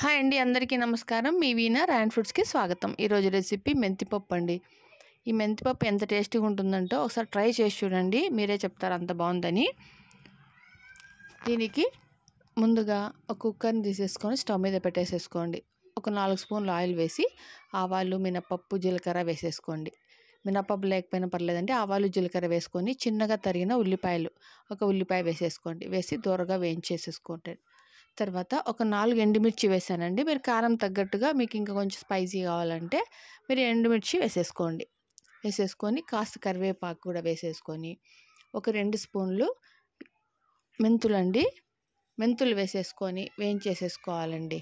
Hi అండి, అందరికీ నమస్కారం. మీ వీణా ర్యాండ్ ఫుడ్స్కి స్వాగతం. ఈరోజు రెసిపీ మెంతిపప్పు అండి. ఈ మెంతిపప్పు ఎంత టేస్టీగా ఉంటుందంటే ఒకసారి ట్రై చేసి చూడండి, మీరే చెప్తారు అంత బాగుందని. దీనికి ముందుగా ఒక కుక్కర్ని తీసేసుకొని స్టవ్ మీద పెట్టేసేసుకోండి. ఒక 4 స్పూన్లు ఆయిల్ వేసి ఆవాలు, మినపప్పు, జీలకర్ర వేసేసుకోండి. మినపప్పు లేకపోయినా పర్లేదండి, ఆవాలు, జీలకర్ర వేసుకొని చిన్నగా తరిగిన ఉల్లిపాయలు, ఒక ఉల్లిపాయ వేసేసుకోండి. వేసి దూరగా వేయించేసేసుకోండి. తర్వాత ఒక 4 ఎండుమిర్చి వేసానండి. మీరు కారం తగ్గట్టుగా మీకు ఇంకా కొంచెం స్పైసీ కావాలంటే మీరు ఎండుమిర్చి వేసేసుకోండి. వేసేసుకొని కాస్త కరివేపాకు కూడా వేసేసుకొని ఒక 2 స్పూన్లు మెంతులు వేసేసుకొని వేయించేసేసుకోవాలండి.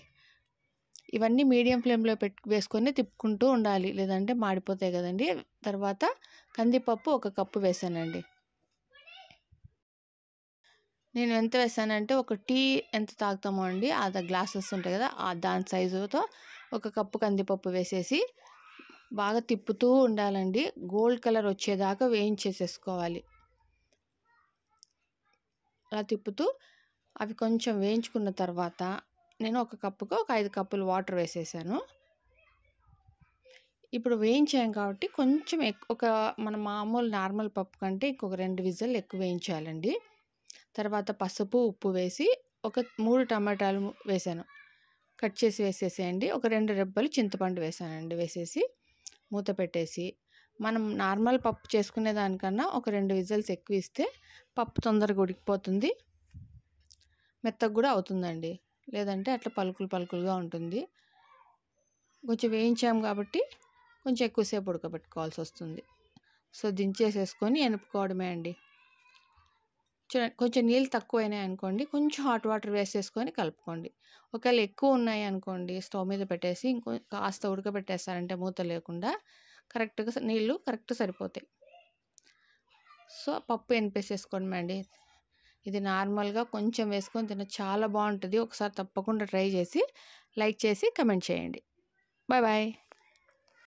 ఇవన్నీ మీడియం ఫ్లేమ్లో వేసుకొని తిప్పుకుంటూ ఉండాలి, లేదంటే మాడిపోతాయి కదండి. తర్వాత కందిపప్పు 1 కప్పు వేసానండి. నేను ఎంత వేసానంటే ఒక టీ ఎంత తాగుతామో అండి, అదా గ్లాసెస్ ఉంటాయి కదా, దాని సైజుతో 1 కప్పు కందిపప్పు వేసేసి బాగా తిప్పుతూ ఉండాలండి. గోల్డ్ కలర్ వచ్చేదాకా వేయించేసేసుకోవాలి. అలా తిప్పుతూ అవి కొంచెం వేయించుకున్న తర్వాత నేను 1 కప్పుకు ఒక 5 కప్పులు వాటర్ వేసేసాను. ఇప్పుడు వేయించాం కాబట్టి కొంచెం ఒక మన మామూలు నార్మల్ పప్పు కంటే ఇంకొక 2 విజిల్ ఎక్కువ వేయించాలండి. తర్వాత పసుపు, ఉప్పు వేసి ఒక 3 టమాటాలు వేసాను, కట్ చేసి వేసేసేయండి. ఒక 2 రెబ్బలు చింతపండు వేసానండి. వేసేసి మూత పెట్టేసి మనం నార్మల్ పప్పు చేసుకునే దానికన్నా ఒక 2 విజిల్స్ ఎక్కువ ఇస్తే పప్పు తొందరగా ఉడికిపోతుంది, మెత్తగా కూడా అవుతుందండి. లేదంటే అట్లా పలుకులుగా ఉంటుంది. కొంచెం వేయించాము కాబట్టి కొంచెం ఎక్కువసేపు ఉడకబెట్టుకోవాల్సి వస్తుంది. సో దించేసేసుకొని ఎనుపుకోవడమే అండి. చూడండి, కొంచెం నీళ్ళు తక్కువైనాయి అనుకోండి, కొంచెం హాట్ వాటర్ వేసేసుకొని కలుపుకోండి. ఒకవేళ ఎక్కువ ఉన్నాయి అనుకోండి, స్టవ్ మీద పెట్టేసి కాస్త ఉడకబెట్టేస్తారంటే మూత లేకుండా కరెక్ట్గా నీళ్ళు సరిపోతాయి. సో పప్పు ఎనిపేసేసుకోండి అండి. ఇది నార్మల్గా కొంచెం వేసుకొని తిన చాలా బాగుంటుంది. ఒకసారి తప్పకుండా ట్రై చేసి లైక్ చేసి కమెంట్ చేయండి. Bye bye.